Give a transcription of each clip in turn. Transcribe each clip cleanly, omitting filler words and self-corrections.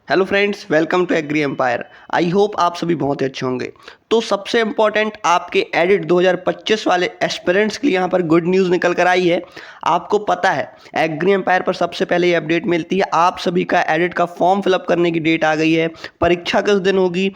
Hello friends, welcome to agri empire. I hope आप सभी बहुत ही अच्छे होंगे। तो सबसे इम्पॉर्टेंट आपके एडिट 2025 वाले एस्पिरेंट्स के लिए यहाँ पर गुड न्यूज़ निकल कर आई है। आपको पता है एग्री एम्पायर पर सबसे पहले ये अपडेट मिलती है। आप सभी का एडिट का फॉर्म फिलअप करने की डेट आ गई है। परीक्षा किस दिन होगी,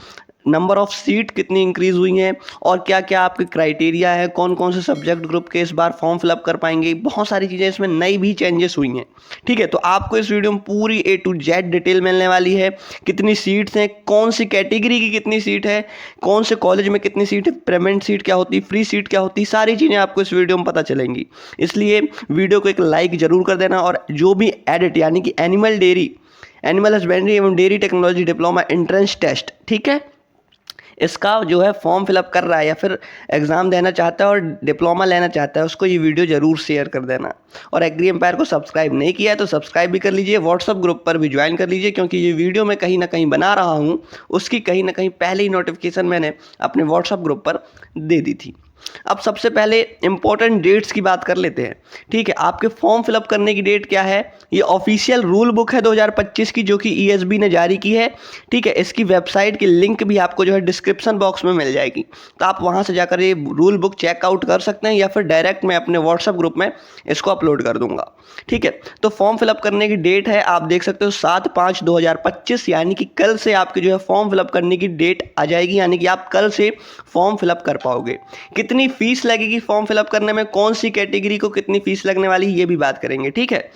नंबर ऑफ सीट कितनी इंक्रीज हुई हैं और क्या क्या आपके क्राइटेरिया है, कौन कौन से सब्जेक्ट ग्रुप के इस बार फॉर्म फिलअप कर पाएंगे, बहुत सारी चीज़ें इसमें नई भी चेंजेस हुई हैं। ठीक है, तो आपको इस वीडियो में पूरी A to Z डिटेल मिलने वाली है। कितनी सीट्स हैं, कौन सी कैटेगरी की कितनी सीट है, कौन से कॉलेज में कितनी सीट है, पेमेंट सीट क्या होती है, फ्री सीट क्या होती है, सारी चीज़ें आपको इस वीडियो में पता चलेंगी। इसलिए वीडियो को एक लाइक जरूर कर देना। और जो भी एडिट यानी कि एनिमल हस्बेंड्री एवं dairy technology diploma entrance test, ठीक है, इसका जो है फॉर्म फिलअप कर रहा है या फिर एग्ज़ाम देना चाहता है और डिप्लोमा लेना चाहता है, उसको ये वीडियो ज़रूर शेयर कर देना। और एग्री एम्पायर को सब्सक्राइब नहीं किया है तो सब्सक्राइब भी कर लीजिए, व्हाट्सअप ग्रुप पर भी ज्वाइन कर लीजिए, क्योंकि ये वीडियो मैं कहीं ना कहीं बना रहा हूँ उसकी कहीं ना कहीं पहले ही नोटिफिकेशन मैंने अपने व्हाट्सअप ग्रुप पर दे दी थी। अब सबसे पहले इंपॉर्टेंट डेट्स की बात कर लेते हैं। ठीक है, आपके फॉर्म फिलअप करने की डेट क्या है, ये ऑफिशियल रूल बुक है 2025 की, जो कि ESB ने जारी की है। ठीक है, इसकी वेबसाइट की लिंक भी आपको जो है डिस्क्रिप्शन बॉक्स में मिल जाएगी, तो आप वहां से जाकर ये रूल बुक चेकआउट कर सकते हैं या फिर डायरेक्ट मैं अपने व्हाट्सअप ग्रुप में इसको अपलोड कर दूंगा। ठीक है, तो फॉर्म फिलअप करने की डेट है, आप देख सकते हो 7/5/2025, यानी कि कल से आपके जो है फॉर्म फिलअप करने की डेट आ जाएगी, यानी कि आप कल से फॉर्म फिलअप कर पाओगे। कितनी फीस लगेगी फॉर्म फिलअप करने में, कौन सी कैटेगरी को कितनी फीस लगने वाली है, ये भी बात करेंगे। ठीक है,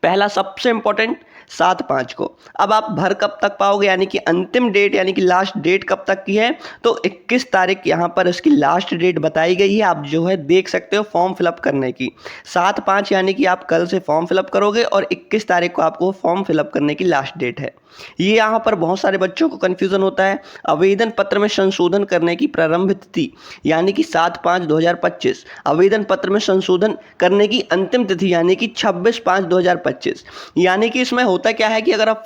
पहला सबसे इंपॉर्टेंट 7/5 को। अब आप भर कब तक पाओगे, यानी कि अंतिम डेट यानी कि लास्ट डेट कब तक की है, तो 21 तारीख यहाँ पर इसकी लास्ट डेट बताई गई है। आप जो है देख सकते हो फॉर्म फिलअप करने की 7/5, यानी कि आप कल से फॉर्म फिलअप करोगे और 21 तारीख को आपको फॉर्म फिलअप करने की लास्ट डेट है। ये यहाँ पर बहुत सारे बच्चों को कन्फ्यूजन होता है। आवेदन पत्र में संशोधन करने की प्रारंभ तिथि यानी कि 7/5/2025, आवेदन पत्र में संशोधन करने की अंतिम तिथि यानी कि 26/5/2025। यानी कि इसमें होता क्या है कि अगर आप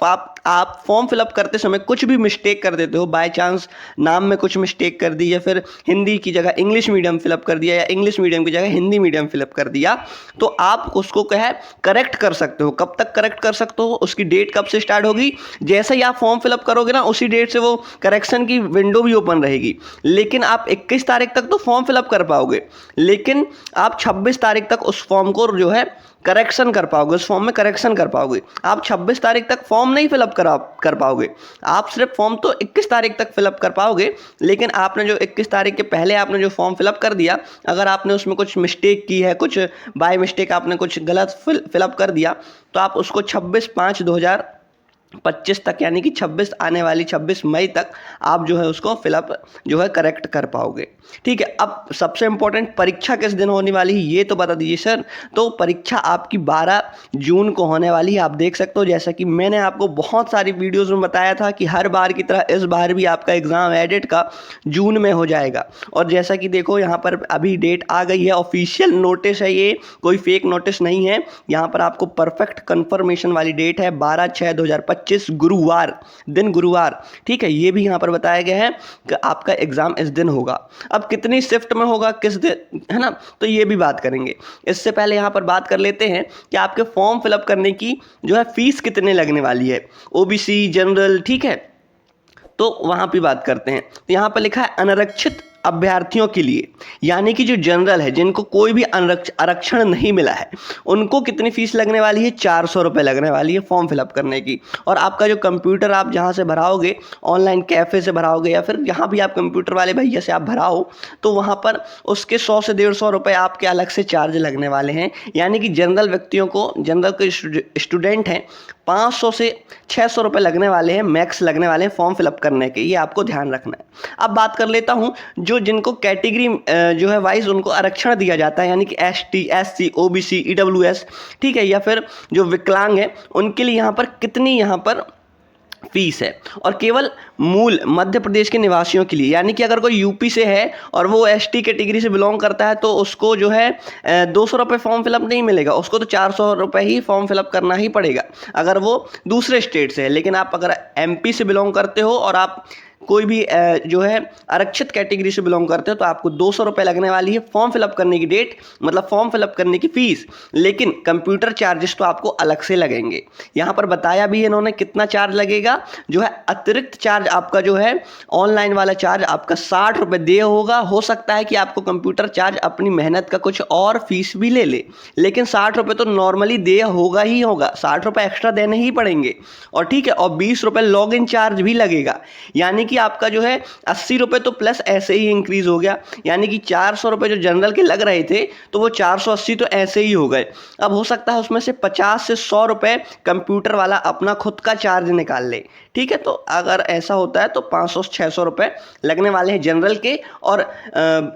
फॉर्म फिलअप करते समय कुछ भी मिस्टेक कर देते हो, बाय चांस नाम में कुछ मिस्टेक कर दी या फिर हिंदी की जगह इंग्लिश मीडियम फिलअप कर दिया या इंग्लिश मीडियम की जगह हिंदी मीडियम फिलअप कर दिया, तो आप उसको क्या है करेक्ट कर सकते हो। कब तक करेक्ट कर सकते हो, उसकी डेट कब से स्टार्ट होगी, जैसे ही आप फॉर्म फिलअप करोगे ना उसी डेट से वो करेक्शन की विंडो भी ओपन रहेगी। लेकिन आप 21 तारीख तक तो फॉर्म फिलअप कर पाओगे, लेकिन आप 26 तारीख तक उस फॉर्म को जो है करेक्शन कर पाओगे, उस फॉर्म में करेक्शन कर पाओगे। आप 26 तारीख तक फॉर्म नहीं फिलअप कर पाओगे, आप सिर्फ फॉर्म तो 21 तारीख तक फिलअप कर पाओगे। लेकिन आपने जो 21 तारीख के पहले आपने जो फॉर्म फिलअप कर दिया, अगर आपने उसमें कुछ मिस्टेक की है, कुछ बाय मिस्टेक आपने कुछ गलत फिलअप कर दिया, तो आप उसको 26/5/2025 तक यानी कि 26 मई तक आप जो है उसको फिलअप जो है करेक्ट कर पाओगे। ठीक है, अब सबसे इंपॉर्टेंट परीक्षा किस दिन होने वाली है ये तो बता दीजिए सर। तो परीक्षा आपकी 12 जून को होने वाली है। आप देख सकते हो, जैसा कि मैंने आपको बहुत सारी वीडियोस में बताया था कि हर बार की तरह इस बार भी आपका एग्जाम एडिट का जून में हो जाएगा। और जैसा कि देखो यहाँ पर अभी डेट आ गई है, ऑफिशियल नोटिस है, ये कोई फेक नोटिस नहीं है। यहाँ पर आपको परफेक्ट कंफर्मेशन वाली डेट है 12/6/2025 गुरुवार, दिन गुरुवार। ठीक है, ये भी यहाँ पर बताया गया है कि आपका एग्जाम इस दिन होगा। अब कितनी शिफ्ट में होगा, किस दिन, है ना, तो ये भी बात करेंगे। इससे पहले यहाँ पर बात कर लेते हैं कि आपके फॉर्म फिलअप करने की जो है फीस कितने लगने वाली है, OBC जनरल। ठीक है, तो वहाँ पे बात करते हैं। तो यहाँ पर लिखा है अनारक्षित अभ्यर्थियों के लिए, यानी कि जो जनरल है, जिनको कोई भी आरक्षण नहीं मिला है, उनको कितनी फीस लगने वाली है, 400 रुपये लगने वाली है फॉर्म फिलअप करने की। और आपका जो कंप्यूटर आप जहाँ से भराओगे, ऑनलाइन कैफ़े से भराओगे या फिर जहाँ भी आप कंप्यूटर वाले भैया से आप भराओ, तो वहाँ पर उसके 100 से 150 रुपये आपके अलग से चार्ज लगने वाले हैं। यानी कि जनरल व्यक्तियों को, जनरल के स्टूडेंट हैं, 500 से 600 रुपये लगने वाले हैं, मैक्स लगने वाले हैं फॉर्म फिलअप करने के, ये आपको ध्यान रखना है। अब बात कर लेता हूँ जो जिनको कैटेगरी जो है वाइज उनको आरक्षण दिया जाता है, यानी कि ST SC OBC EWS, ठीक है, या फिर जो विकलांग है उनके लिए यहाँ पर कितनी यहाँ पर फीस है। और केवल मूल मध्य प्रदेश के निवासियों के लिए, यानी कि अगर कोई यूपी से है और वो ST कैटेगरी से बिलोंग करता है तो उसको जो है 200 रुपये फॉर्म फिलअप नहीं मिलेगा, उसको तो 400 रुपये ही फॉर्म फिलअप करना ही पड़ेगा अगर वो दूसरे स्टेट से है। लेकिन आप अगर MP से बिलोंग करते हो और आप कोई भी जो है आरक्षित कैटेगरी से बिलोंग करते हो तो आपको 200 रुपये लगने वाली है फॉर्म फिलअप करने की डेट, मतलब फॉर्म फिलअप करने की फीस। लेकिन कंप्यूटर चार्जेस तो आपको अलग से लगेंगे। यहाँ पर बताया भी है इन्होंने कितना चार्ज लगेगा। जो है अतिरिक्त चार्ज आपका जो है ऑनलाइन वाला चार्ज आपका 60 रुपये देय होगा। हो सकता है कि आपको कंप्यूटर चार्ज अपनी मेहनत का कुछ और फीस भी ले, लेकिन 60 रुपये तो नॉर्मली देय होगा ही होगा, 60 रुपये एक्स्ट्रा देने ही पड़ेंगे। और ठीक है, और 20 रुपये लॉग इन चार्ज भी लगेगा, यानी कि आपका जो है 80 रुपये तो प्लस ऐसे ही इंक्रीज हो गया, यानी कि 400 रुपये जो जनरल के लग रहे थे तो वो 480 तो ऐसे ही हो गए। अब हो सकता है उसमें से 50 से 100 रुपये कंप्यूटर वाला अपना खुद का चार्ज निकाल ले। ठीक है, तो अगर ऐसा होता है तो 500 से 600 रुपये लगने वाले हैं जनरल के। और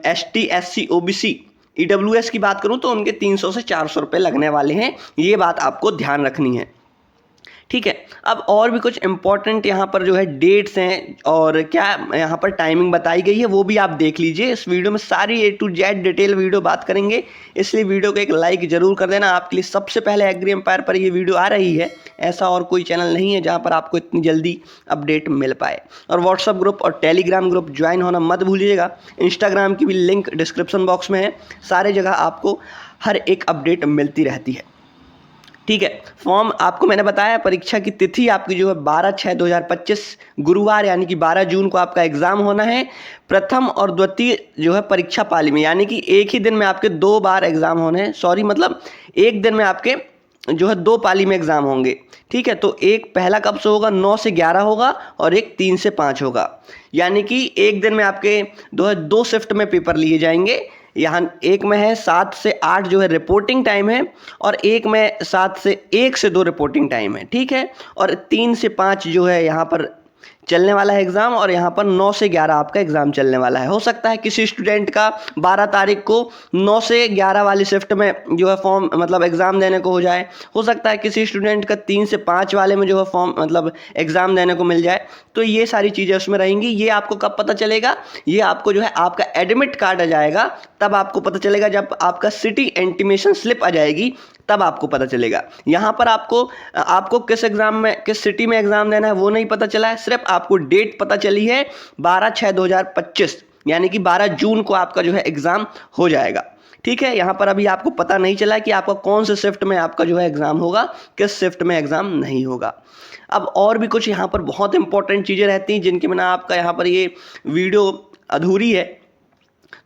ST SC OBC EWS की बात करूं तो उनके 300 से 400 रुपये लगने वाले हैं। ये बात आपको ध्यान रखनी है। ठीक है, अब और भी कुछ इंपॉर्टेंट यहाँ पर जो है डेट्स हैं और क्या यहाँ पर टाइमिंग बताई गई है वो भी आप देख लीजिए। इस वीडियो में सारी A to Z detail video बात करेंगे, इसलिए वीडियो को एक लाइक जरूर कर देना। आपके लिए सबसे पहले एग्री एम्पायर पर ये वीडियो आ रही है, ऐसा और कोई चैनल नहीं है जहाँ पर आपको इतनी जल्दी अपडेट मिल पाए। और व्हाट्सअप ग्रुप और टेलीग्राम ग्रुप ज्वाइन होना मत भूलिएगा। इंस्टाग्राम की भी लिंक डिस्क्रिप्शन बॉक्स में है। सारे जगह आपको हर एक अपडेट मिलती रहती है। ठीक है, फॉर्म आपको मैंने बताया, परीक्षा की तिथि आपकी जो है 12/6/2025 गुरुवार यानी कि 12 जून को आपका एग्ज़ाम होना है। प्रथम और द्वितीय जो है परीक्षा पाली में, यानी कि एक ही दिन में आपके 2 बार एग्ज़ाम होने हैं। सॉरी, मतलब एक दिन में आपके जो है 2 पाली में एग्ज़ाम होंगे। ठीक है, तो एक पहला कब से होगा, 9 से 11 होगा और एक 3 से 5 होगा, यानी कि एक दिन में आपके 2 शिफ्ट में पेपर लिए जाएंगे। यहाँ एक में है 7 से 8 जो है रिपोर्टिंग टाइम है और एक में 1 से 2 रिपोर्टिंग टाइम है। ठीक है, और 3 से 5 जो है यहाँ पर चलने वाला है एग्ज़ाम, और यहाँ पर 9 से 11 आपका एग्ज़ाम चलने वाला है। हो सकता है किसी स्टूडेंट का 12 तारीख को 9 से 11 वाली शिफ्ट में जो है फॉर्म मतलब एग्ज़ाम देने को हो जाए। हो सकता है किसी स्टूडेंट का 3 से 5 वाले में जो है फॉर्म मतलब एग्ज़ाम देने को मिल जाए। तो ये सारी चीज़ें उसमें रहेंगी। ये आपको कब पता चलेगा, ये आपको जो है आपका एडमिट कार्ड आ जाएगा तब आपको पता चलेगा। जब आपका सिटी इंटीमेशन स्लिप आ जाएगी तब आपको पता चलेगा। यहाँ पर आपको किस एग्ज़ाम में, किस सिटी में एग्ज़ाम देना है वो नहीं पता चला है, सिर्फ आपको डेट पता चली है 12/6/2025, यानी कि 12 जून को आपका जो है एग्ज़ाम हो जाएगा। ठीक है, यहाँ पर अभी आपको पता नहीं चला कि आपका कौन से शिफ्ट में आपका जो है एग्ज़ाम होगा, किस शिफ्ट में एग्ज़ाम नहीं होगा। अब और भी कुछ यहाँ पर बहुत इंपॉर्टेंट चीज़ें रहती हैं जिनके बिना आपका यहाँ पर ये वीडियो अधूरी है।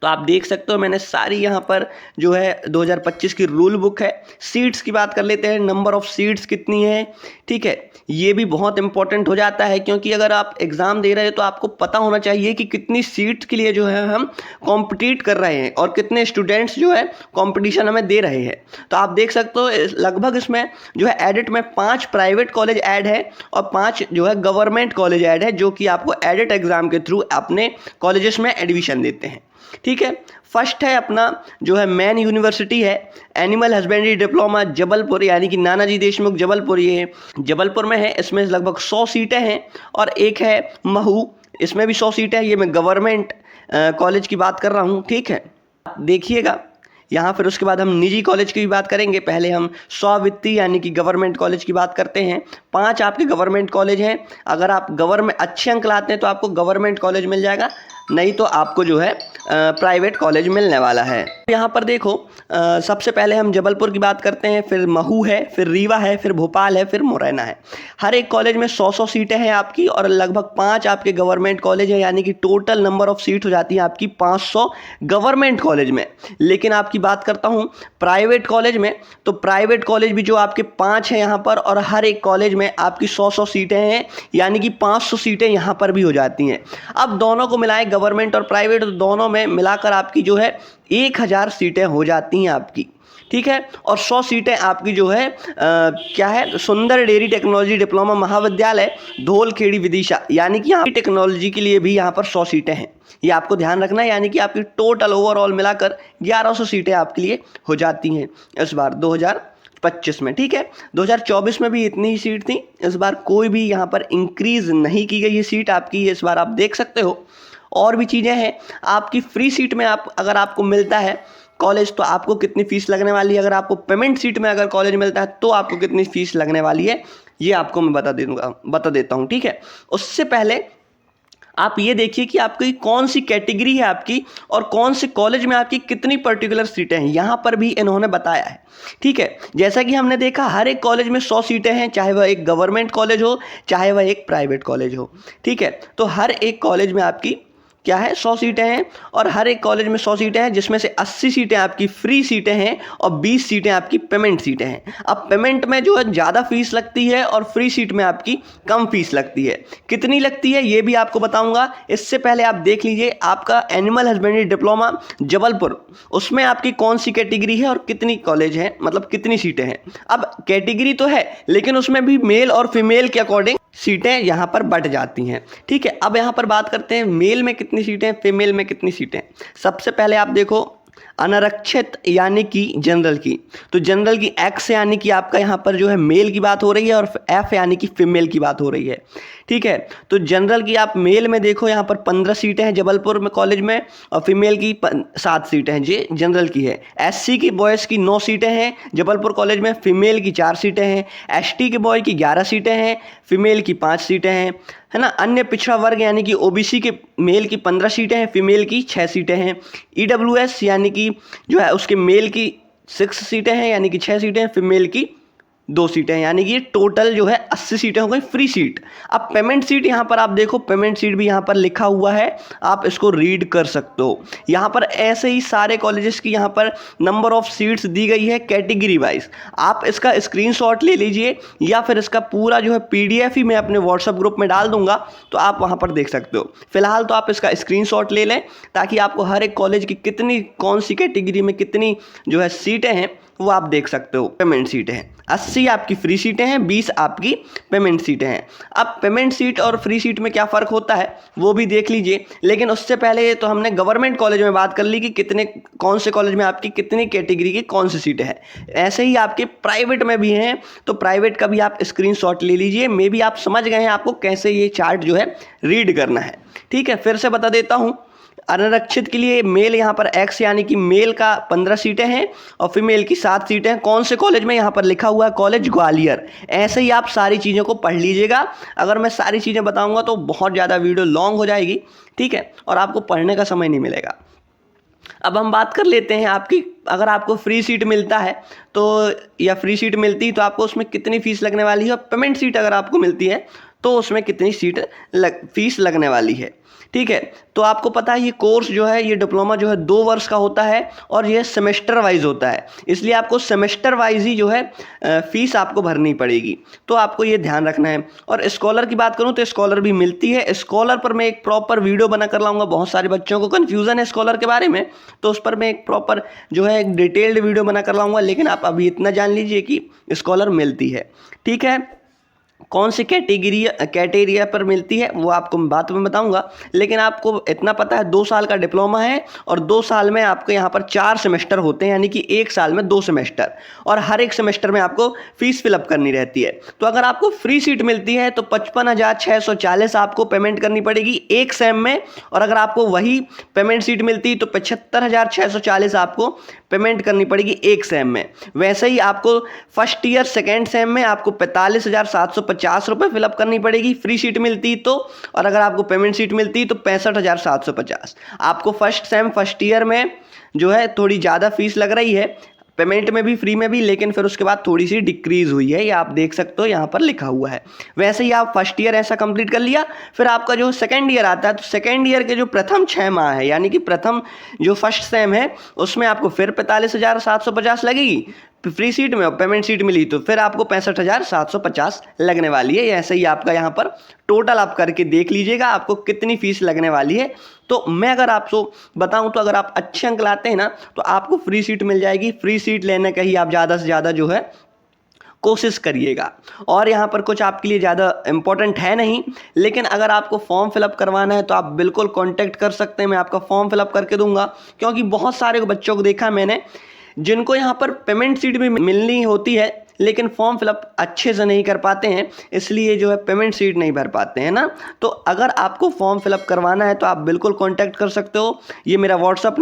तो आप देख सकते हो मैंने सारी यहाँ पर जो है 2025 की रूल बुक है। सीट्स की बात कर लेते हैं, नंबर ऑफ सीट्स कितनी है। ठीक है, ये भी बहुत इंपॉर्टेंट हो जाता है, क्योंकि अगर आप एग्ज़ाम दे रहे हो तो आपको पता होना चाहिए कि कितनी सीट्स के लिए जो है हम कॉम्पिटिट कर रहे हैं और कितने स्टूडेंट्स जो है कॉम्पिटिशन हमें दे रहे हैं। तो आप देख सकते हो लगभग इसमें जो है एडिट में 5 प्राइवेट कॉलेज ऐड है और 5 जो है गवर्नमेंट कॉलेज ऐड है, जो कि आपको एडिट एग्ज़ाम के थ्रू अपने कॉलेजेस में एडमिशन देते हैं। ठीक है, फर्स्ट है अपना जो है मेन यूनिवर्सिटी है एनिमल हस्बेंड्री डिप्लोमा जबलपुर, यानी कि नानाजी देशमुख जबलपुर। ये जबलपुर में है, इसमें लगभग 100 सीटें हैं। और एक है महू, इसमें भी 100 सीटें हैं। ये मैं गवर्नमेंट कॉलेज की बात कर रहा हूँ। ठीक है, देखिएगा यहाँ। फिर उसके बाद हम निजी कॉलेज की भी बात करेंगे। पहले हम स्ववित्तीय यानी कि गवर्नमेंट कॉलेज की बात करते हैं। 5 आपके गवर्नमेंट कॉलेज हैं। अगर आप गवर्नमेंट अच्छे अंक लाते हैं तो आपको गवर्नमेंट कॉलेज मिल जाएगा, नहीं तो आपको जो है प्राइवेट कॉलेज मिलने वाला है। यहाँ पर देखो, सबसे पहले हम जबलपुर की बात करते हैं, फिर महू है, फिर रीवा है, फिर भोपाल है, फिर मुरैना है। हर एक कॉलेज में 100-100 सीटें हैं आपकी, और लगभग 5 आपके गवर्नमेंट कॉलेज हैं, यानी कि टोटल नंबर ऑफ सीट हो जाती है आपकी 500 गवर्नमेंट कॉलेज में। लेकिन आपकी बात करता हूँ प्राइवेट कॉलेज में, तो प्राइवेट कॉलेज भी जो आपके 5 हैं यहाँ पर, और हर एक कॉलेज में आपकी 100-100 सीटें हैं, यानी कि 500 सीटें यहाँ पर भी हो जाती हैं। अब दोनों को मिलाए गवर्नमेंट और प्राइवेट, तो दोनों में मिलाकर आपकी जो है 1000 सीटें हो जाती हैं आपकी। ठीक है, और 100 सीटें आपकी जो है क्या है, सुंदर डेयरी टेक्नोलॉजी डिप्लोमा महाविद्यालय धौलखेड़ी विदिशा, यानी कि यहाँ टेक्नोलॉजी के लिए भी यहाँ पर 100 सीटें हैं। ये आपको ध्यान रखना है, यानी कि आपकी टोटल ओवरऑल मिलाकर 1100 सीटें आपके लिए हो जाती हैं इस बार 2025 में। ठीक है, 2024 में भी इतनी ही सीट थी। इस बार कोई भी यहाँ पर इंक्रीज नहीं की गई है सीट आपकी, इस बार आप देख सकते हो। और भी चीज़ें हैं आपकी फ्री सीट में, अगर आपको मिलता है कॉलेज तो आपको कितनी फ़ीस लगने वाली है, अगर आपको पेमेंट सीट में अगर कॉलेज मिलता है तो आपको कितनी फ़ीस लगने वाली है, ये आपको मैं बता देता हूँ। ठीक है, उससे पहले आप ये देखिए कि आपकी कौन सी कैटेगरी है आपकी और कौन से कॉलेज में आपकी कितनी पर्टिकुलर सीटें हैं, यहाँ पर भी इन्होंने बताया है। ठीक है, जैसा कि हमने देखा हर एक कॉलेज में 100 सीटें हैं, चाहे वह एक गवर्नमेंट कॉलेज हो चाहे वह एक प्राइवेट कॉलेज हो। ठीक है, तो हर एक कॉलेज में आपकी क्या है 100 सीटें हैं और हर एक कॉलेज में 100 सीटें हैं, जिसमें से 80 सीटें आपकी फ्री सीटें हैं और 20 सीटें आपकी पेमेंट सीटें हैं। अब पेमेंट में जो है ज़्यादा फीस लगती है और फ्री सीट में आपकी कम फीस लगती है। कितनी लगती है ये भी आपको बताऊंगा। इससे पहले आप देख लीजिए आपका एनिमल हस्बेंड्री डिप्लोमा जबलपुर, उसमें आपकी कौन सी कैटेगरी है और कितनी कॉलेज है, मतलब कितनी सीटें हैं। अब कैटेगरी तो है लेकिन उसमें भी मेल और फीमेल के अकॉर्डिंग सीटें यहाँ पर बट जाती हैं। ठीक है, अब यहाँ पर बात करते हैं मेल में कितनी सीटें, फीमेल में कितनी सीटें। सबसे पहले आप देखो अनारक्षित यानी कि जनरल की, तो जनरल की एक्स यानी कि आपका यहाँ पर जो है मेल की बात हो रही है और एफ यानी कि फीमेल की बात हो रही है। ठीक है, तो जनरल की आप मेल में देखो यहाँ पर 15 सीटें हैं जबलपुर में कॉलेज में और फीमेल की 7 सीटें हैं, जी जनरल की है। एससी की बॉयज़ की 9 सीटें हैं जबलपुर कॉलेज में, फीमेल की 4 सीटें हैं। एसटी के बॉय की 11 सीटें हैं, फीमेल की 5 सीटें हैं, है ना। अन्य पिछड़ा वर्ग यानी कि ओबीसी के मेल की 15 सीटें हैं, फीमेल की 6 सीटें हैं। ईडब्ल्यूएस यानी कि जो है उसके मेल की 6 सीटें हैं यानी कि 6 सीटें हैं, फीमेल की 2 सीटें हैं, यानी कि ये टोटल जो है 80 सीटें हो गई फ्री सीट। अब पेमेंट सीट यहाँ पर आप देखो, पेमेंट सीट भी यहाँ पर लिखा हुआ है, आप इसको रीड कर सकते हो। यहाँ पर ऐसे ही सारे कॉलेजेस की यहाँ पर नंबर ऑफ सीट्स दी गई है कैटेगरी वाइज। आप इसका स्क्रीनशॉट ले लीजिए या फिर इसका पूरा जो है पीडीएफ ही मैं अपने व्हाट्सएप ग्रुप में डाल दूंगा, तो आप वहाँ पर देख सकते हो। फिलहाल तो आप इसका स्क्रीनशॉट ले लें ताकि आपको हर एक कॉलेज की कितनी कौन सी कैटेगरी में कितनी जो है सीटें हैं वो आप देख सकते हो। पेमेंट सीटें हैं 80 आपकी फ्री सीटें हैं, 20 आपकी पेमेंट सीटें हैं। अब पेमेंट सीट और फ्री सीट में क्या फ़र्क होता है वो भी देख लीजिए, लेकिन उससे पहले तो हमने गवर्नमेंट कॉलेज में बात कर ली कि कितने कौन से कॉलेज में आपकी कितनी कैटेगरी की कौन सी सीटें हैं। ऐसे ही आपके प्राइवेट में भी हैं, तो प्राइवेट का भी आप स्क्रीनशॉट ले लीजिए। मे भी आप समझ गए हैं आपको कैसे ये चार्ट जो है रीड करना है। ठीक है, फिर से बता देता हूँ। अनारक्षित के लिए मेल यहाँ पर एक्स यानी कि मेल का 15 सीटें हैं और फीमेल की 7 सीटें हैं। कौन से कॉलेज में, यहाँ पर लिखा हुआ है कॉलेज ग्वालियर। ऐसे ही आप सारी चीज़ों को पढ़ लीजिएगा। अगर मैं सारी चीज़ें बताऊंगा तो बहुत ज़्यादा वीडियो लॉन्ग हो जाएगी, ठीक है, और आपको पढ़ने का समय नहीं मिलेगा। अब हम बात कर लेते हैं आपकी, अगर आपको फ्री सीट मिलता है तो या फ्री सीट मिलती तो आपको उसमें कितनी फ़ीस लगने वाली है, और पेमेंट सीट अगर आपको मिलती है तो उसमें कितनी फीस लगने वाली है। ठीक है, तो आपको पता है ये कोर्स जो है, ये डिप्लोमा जो है 2 वर्ष का होता है और ये सेमेस्टर वाइज होता है, इसलिए आपको सेमेस्टर वाइज ही जो है फीस आपको भरनी पड़ेगी, तो आपको ये ध्यान रखना है। और स्कॉलर की बात करूँ तो स्कॉलर भी मिलती है। स्कॉलर पर मैं एक प्रॉपर वीडियो बना कर लाऊंगा, बहुत सारे बच्चों को कन्फ्यूज़न है स्कॉलर के बारे में, तो उस पर मैं एक प्रॉपर जो है एक डिटेल्ड वीडियो बना कर लाऊंगा। लेकिन आप अभी इतना जान लीजिए कि स्कॉलर मिलती है। ठीक है, कौन सी कैटेगरी पर मिलती है वो आपको मैं बाद में बताऊंगा, लेकिन आपको इतना पता है 2 साल का डिप्लोमा है और 2 साल में आपको यहाँ पर 4 सेमेस्टर होते हैं, यानी कि 1 साल में 2 सेमेस्टर, और हर एक सेमेस्टर में आपको फीस फिलअप करनी रहती है। तो अगर आपको फ्री सीट मिलती है तो 55,640 आपको पेमेंट करनी पड़ेगी एक सेम में, और अगर आपको वही पेमेंट सीट मिलती तो 75,640 आपको पेमेंट करनी पड़ेगी एक सेम में। वैसे ही आपको फर्स्ट ईयर सेकेंड सेम में आपको 45,750 रुपये फिलअप करनी पड़ेगी फ्री सीट मिलती तो, और अगर आपको पेमेंट सीट मिलती तो 65,750। आपको फर्स्ट सेम फर्स्ट ईयर में जो है थोड़ी ज़्यादा फीस लग रही है, पेमेंट में भी फ्री में भी, लेकिन फिर उसके बाद थोड़ी सी डिक्रीज़ हुई है, ये आप देख सकते हो यहाँ पर लिखा हुआ है। वैसे ही आप फर्स्ट ईयर ऐसा कंप्लीट कर लिया, फिर आपका जो सेकंड ईयर आता है तो सेकंड ईयर के जो प्रथम 6 माह है, यानी कि प्रथम जो फर्स्ट सेम है उसमें आपको फिर 45,750 लगेगी फ्री सीट में, और पेमेंट सीट मिली तो फिर आपको 65,750 लगने वाली है। ऐसे ही आपका यहाँ पर टोटल आप करके देख लीजिएगा आपको कितनी फीस लगने वाली है। तो मैं अगर आपको बताऊं तो अगर आप अच्छे अंक लाते हैं ना तो आपको फ्री सीट मिल जाएगी। फ्री सीट लेने का ही आप ज़्यादा से ज़्यादा जो है कोशिश करिएगा। और यहाँ पर कुछ आपके लिए ज़्यादा इम्पोर्टेंट है नहीं, लेकिन अगर आपको फॉर्म फिलअप करवाना है तो आप बिल्कुल कॉन्टैक्ट कर सकते हैं, मैं आपका फॉर्म फिलअप करके दूंगा। क्योंकि बहुत सारे बच्चों को देखा मैंने जिनको यहाँ पर पेमेंट सीट भी मिलनी होती है लेकिन फॉर्म फिलअप अच्छे से नहीं कर पाते हैं, इसलिए जो है पेमेंट सीट नहीं भर पाते हैं ना। तो अगर आपको फॉर्म फिलअप करवाना है तो आप बिल्कुल कांटेक्ट कर सकते हो। ये मेरा व्हाट्सअप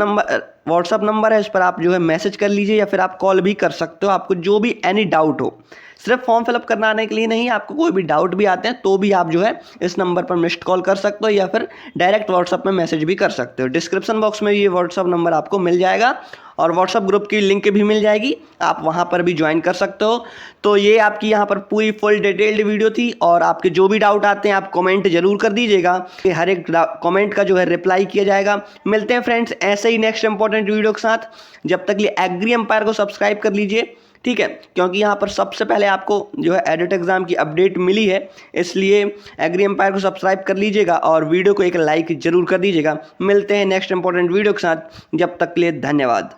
नंबर है, इस पर आप जो है मैसेज कर लीजिए या फिर आप कॉल भी कर सकते हो, आपको जो भी एनी डाउट हो। सिर्फ फॉर्म फिलअप करने के लिए नहीं, आपको कोई भी डाउट भी आते हैं तो भी आप जो है इस नंबर पर मिस्ड कॉल कर सकते हो या फिर डायरेक्ट व्हाट्सअप में मैसेज भी कर सकते हो। डिस्क्रिप्शन बॉक्स में ये व्हाट्सअप नंबर आपको मिल जाएगा और व्हाट्सअप ग्रुप की लिंक भी मिल जाएगी, आप वहां पर भी ज्वाइन कर सकते हो। तो ये आपकी यहाँ पर पूरी फुल डिटेल्ड वीडियो थी और आपके जो भी डाउट आते हैं आप कमेंट जरूर कर दीजिएगा, हर एक कमेंट का जो है रिप्लाई किया जाएगा। मिलते हैं फ्रेंड्स ऐसे ही नेक्स्ट इंपॉर्टेंट वीडियो के साथ, जब तक ये एग्री एम्पायर को सब्सक्राइब कर लीजिए, ठीक है, क्योंकि यहाँ पर सबसे पहले आपको जो है एडिट एग्जाम की अपडेट मिली है, इसलिए एग्री एम्पायर को सब्सक्राइब कर लीजिएगा और वीडियो को एक लाइक जरूर कर दीजिएगा। मिलते हैं नेक्स्ट इंपॉर्टेंट वीडियो के साथ, जब तक के लिए धन्यवाद।